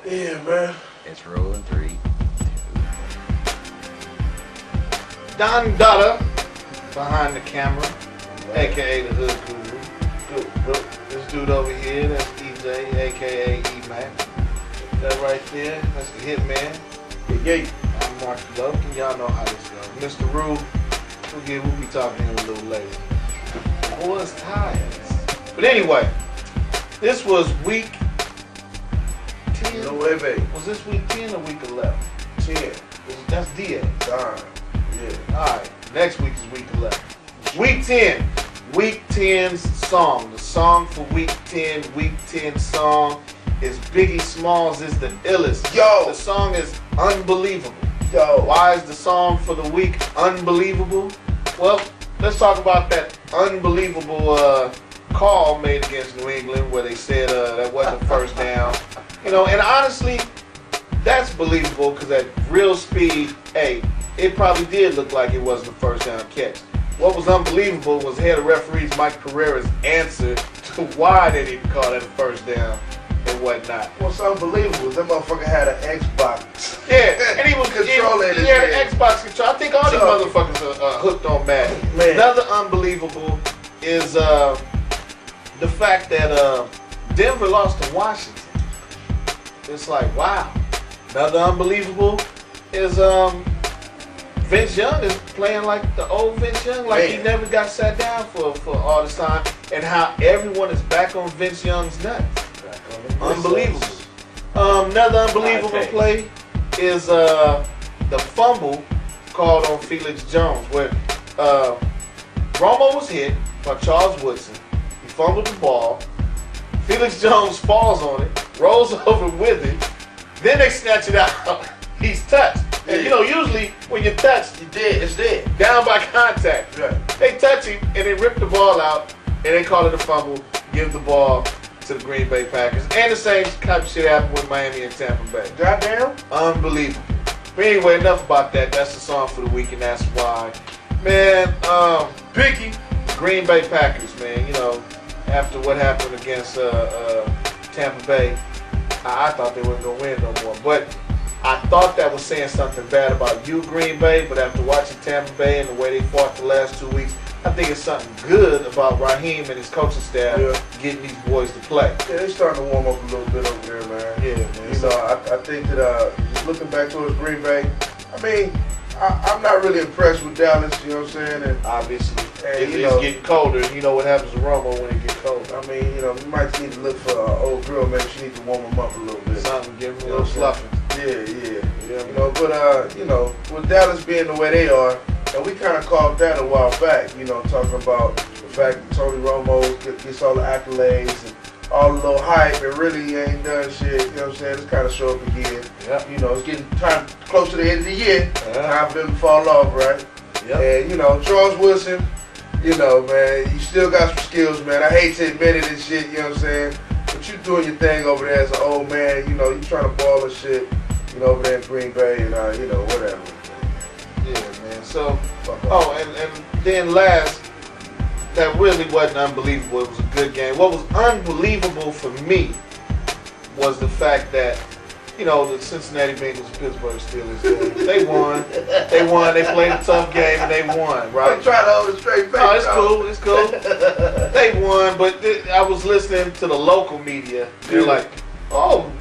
Yeah, man. It's rolling 3, 2. Don Dutta behind the camera, aka the Hood Guru. This dude over here, that's EJ, aka E-Mac. That right there, that's the Hitman. Yeah. I'm Mark Dope, and y'all know how this goes. Mr. Rue, we'll be talking to him a little later. Boys tired. But anyway, this was week 10. No way, baby. Was this week 10 or week 11? 10. That's DA. Darn. Yeah. Alright, next week is week 11. Week 10. Week 10's song. The song for week 10, week 10 song is Biggie Smalls is the illest. Yo! The song is Unbelievable. Yo. Why is the song for the week Unbelievable? Well, let's talk about that unbelievable call made against New England where they said that wasn't a first down. You know, and honestly, that's believable because at real speed, hey, it probably did look like it wasn't a first down catch. What was unbelievable was head of referees Mike Pereira's answer to why they didn't call that a first down and whatnot. What's unbelievable is that motherfucker had an Xbox. Yeah, and he was controlling it. Yeah, the Xbox control. I think all these motherfuckers are hooked on Madden. Man. Another unbelievable is the fact that Denver lost to Washington. It's like, wow. Another unbelievable is Vince Young is playing like the old Vince Young, like he never got sat down for all this time, and how everyone is back on Vince Young's nuts. Unbelievable. Another unbelievable play is the fumble called on Felix Jones, where Romo was hit by Charles Woodson. He fumbled the ball. Felix Jones falls on it, rolls over with it. Then they snatch it out. He's touched. And you know, usually when you're touched, you're dead. It's dead. Down by contact. Right. They touch him and they rip the ball out and they call it a fumble, give the ball to the Green Bay Packers. And the same type of shit happened with Miami and Tampa Bay. Goddamn. Unbelievable. But anyway, enough about that. That's the song for the week, and that's why. Man, Biggie, Green Bay Packers, man, you know, after what happened against Tampa Bay, I thought they weren't going to win no more. But I thought that was saying something bad about you, Green Bay, but after watching Tampa Bay and the way they fought the last 2 weeks, I think it's something good about Raheem and his coaching staff getting these boys to play. Yeah, they starting to warm up a little bit over there, man. Yeah, man. You know, I think that just looking back towards Green Bay, I mean, I'm not really impressed with Dallas, you know what I'm saying? And obviously, it's getting colder. You know what happens to Romo when it gets cold. I mean, you know, you might need to look for an old girl. Maybe she needs to warm him up a little bit. Something, give him a little sluffing. Yeah. You know, but you know, with Dallas being the way they are, and we kind of called that a while back. You know, talking about the fact that Tony Romo gets all the accolades and all the little hype, and really ain't done shit. You know what I'm saying? It's kind of show up again. Yep. You know, it's getting time close to the end of the year. Time for them to fall off, right? Yep. And you know, Charles Woodson, you know, man, you still got some skills, man. I hate to admit it and shit. You know what I'm saying? But you doing your thing over there as an old man. You know, you trying to ball and shit. You know, over there in Green Bay, and you know, whatever. Yeah, man. So, and then last, that really wasn't unbelievable. It was a good game. What was unbelievable for me was the fact that, you know, the Cincinnati Bengals and Pittsburgh Steelers, they won. They played a tough game and they won, right? I'm trying to hold a straight face. Oh, it's cool. They won, but I was listening to the local media. They're like, oh,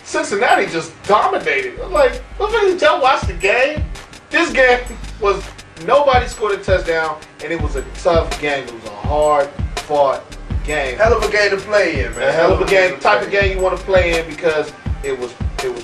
Cincinnati just dominated. I'm like, did y'all watch the game? This game was, nobody scored a touchdown, and it was a tough game. It was a hard-fought game. Hell of a game to play in, man. A hell of a game, type of game you want to play in because it was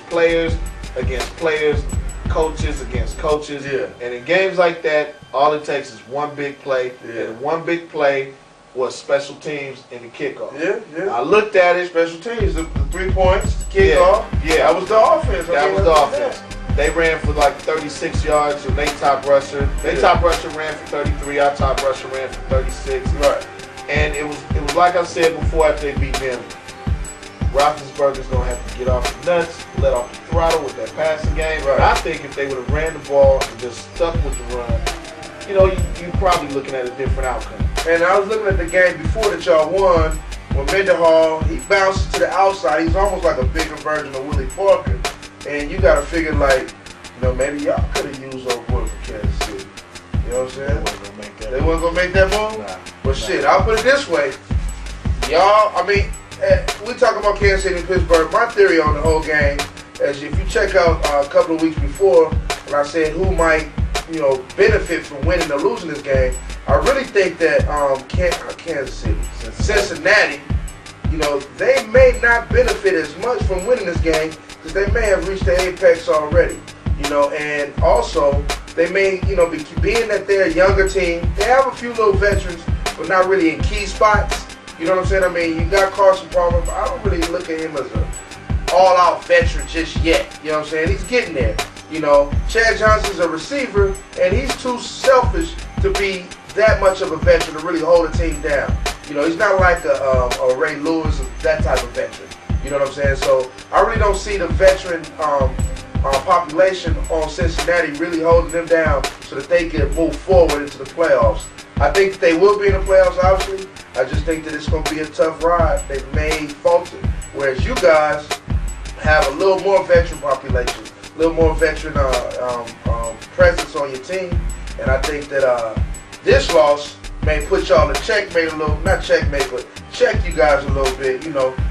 players against players, coaches against coaches. Yeah. And in games like that, all it takes is one big play. Yeah. And one big play was special teams in the kickoff. Yeah. I looked at it. Special teams, the 3 points, the kickoff. Yeah. That was the offense. That was the offense. They ran for like 36 yards, and they top rusher. They top rusher ran for 33. Our top rusher ran for 36. Right. And it was like I said before after they beat them, Roethlisberger's going to have to get off the nuts, let off the throttle with that passing game. Right. And I think if they would have ran the ball and just stuck with the run, you know, you're probably looking at a different outcome. And I was looking at the game before that y'all won, when Mendenhall, he bounces to the outside. He's almost like a bigger version of Willie Parker. And you got to figure, like, maybe y'all could have used old boy for Kansas City. You know what I'm saying? They wasn't going to make that move? Nah. But shit, I'll put it this way. Y'all, we talking about Kansas City and Pittsburgh. My theory on the whole game is if you check out a couple of weeks before when I said who might, benefit from winning or losing this game, I really think that Kansas City, Cincinnati, they may not benefit as much from winning this game because they may have reached the apex already. And also they may, being that they're a younger team, they have a few little veterans, but not really in key spots. You know what I'm saying? You got Carson Palmer, but I don't really look at him as an all-out veteran just yet. You know what I'm saying? He's getting there. Chad Johnson's a receiver, and he's too selfish to be that much of a veteran to really hold a team down. He's not like a Ray Lewis, that type of veteran. You know what I'm saying? So I really don't see the veteran population on Cincinnati really holding them down so that they can move forward into the playoffs. I think that they will be in the playoffs, obviously. I just think that it's going to be a tough ride. They may falter. Whereas you guys have a little more veteran population, a little more veteran presence on your team. And I think that this loss may put y'all in checkmate a little, not checkmate, but check you guys a little bit.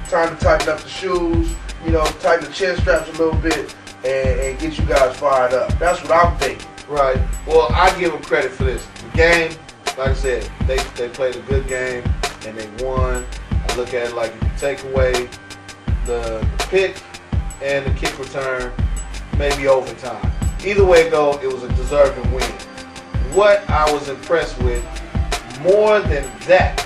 Time to tighten up the shoes, tighten the chin straps a little bit and get you guys fired up. That's what I'm thinking. Right. Well, I give them credit for this. The game, like I said, they played a good game and they won. I look at it like if you take away the pick and the kick return, maybe overtime. Either way it go, it was a deserving win. What I was impressed with more than that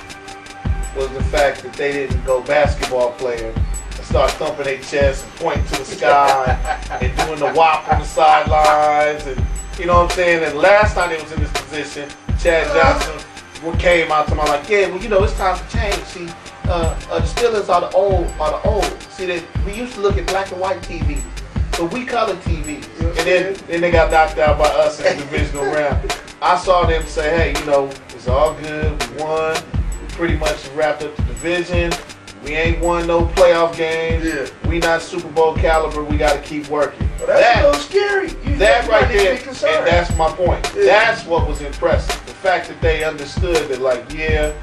was the fact that they didn't go basketball player and start thumping their chest and pointing to the sky and doing the whop on the sidelines and you know what I'm saying? And last time they was in this position, Chad Johnson came out to me like, yeah, well, it's time to change. See, the Steelers are the old. See, we used to look at black and white TVs, but we color TVs. And then they got knocked out by us in the divisional round. I saw them say, hey, it's all good. We won. We pretty much wrapped up the division. We ain't won no playoff games. Yeah. We not Super Bowl caliber. We got to keep working. Well, that's a little scary. That right there, and that's my point. Yeah. That's what was impressive. The fact that they understood that, like, yeah,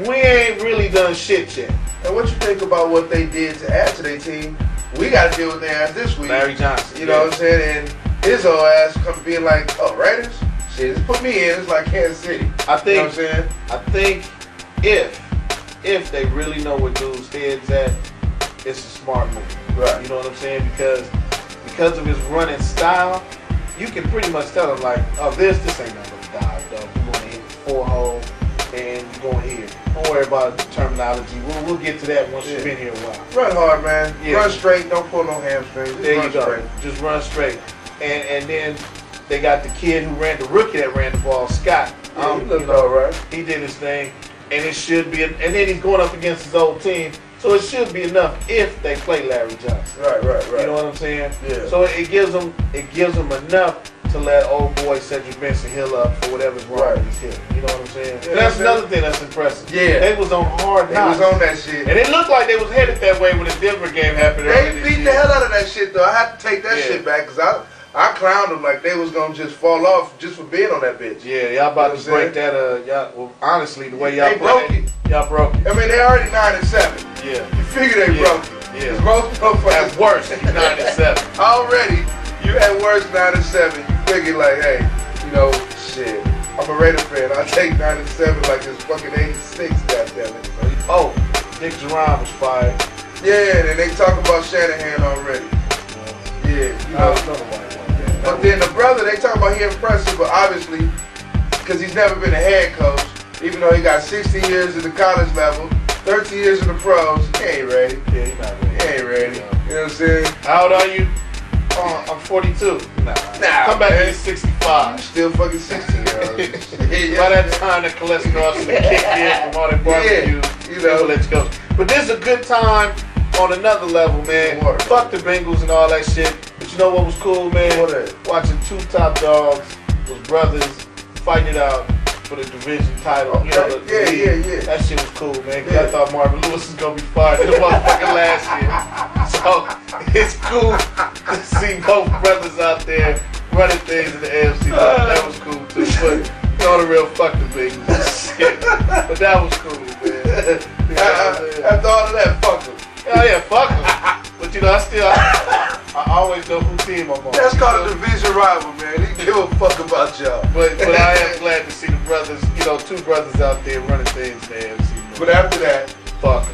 we ain't really done shit yet. And what you think about what they did to add to their team? We got to deal with their ass this week. Larry Johnson. You know what I'm saying? And his old ass come being like, oh, Raiders? Shit, just put me in. It's like Kansas City. I think, you know what I'm saying? I think if they really know where dude's head's at, it's a smart move. Right. You know what I'm saying? Because of his running style, you can pretty much tell him like, oh, this ain't nothing but dive, dog. You're going to hit the 4-hole and you're going here. Don't worry about the terminology. We'll get to that once you've been here a while. Run hard, man. Yeah. Run straight. Don't pull no hamstrings. There you go. Straight. Just run straight. And then they got the kid the rookie that ran the ball, Scott. Yeah, he looked all right. He did his thing. And it should be, and then he's going up against his old team, so it should be enough if they play Larry Johnson. Right. You know what I'm saying? Yeah. So it gives them enough to let old boy Cedric Benson heal up for whatever's wrong with his hip. You know what I'm saying? Yeah, that's another thing that's impressive. Yeah. They was on hard knocks. They was on that shit. And it looked like they was headed that way when the Denver game happened. They beat the hell out of that shit though. I have to take that shit back because I clowned them like they was gonna just fall off just for being on that bitch. Yeah, y'all about to break that. Well, honestly, the way y'all broke it. Y'all broke it. I mean, they already 9-7. Yeah. You figure they broke it. Yeah. Most motherfuckers at worst 9-7. Already, you at worst 9-7. You figure like, hey, shit. I'm a Raider fan. I take 9-7 like it's fucking 86. Goddammit. Oh, Nick Jerome was fired. Yeah, and they talking about Shanahan already. Yeah, But then the brother, they talking about he impressive, but obviously, because he's never been a head coach, even though he got 60 years at the college level, 13 years in the pros, he ain't ready. Yeah, he's not ready. He ain't ready. You know what I'm saying? How old are you? I'm 42. Nah. Come back to 65. You still fucking 60-year-old. By that time, the cholesterol should have kicked in from all that barbecue. People let you go. But this is a good time on another level, man. Fuck the Bengals and all that shit. But you know what was cool, man? What? Watching two top dogs, those brothers, fighting it out. for the division title. You know, Yeah. That shit was cool, man. Cause I thought Marvin Lewis was gonna be fired in the motherfucking last year. So it's cool to see both brothers out there running things in the AFC. That was cool too. But all the real fuck the Bengals and shit. But that was cool, man. After all of that, fuck them. Oh yeah, fuck them. But you know, I always know who team I'm on. That's called a division rival, man. He give a fuck about y'all. But I am glad to see the brothers, you know, two brothers out there running things in the AFC. But after that, fuck 'em.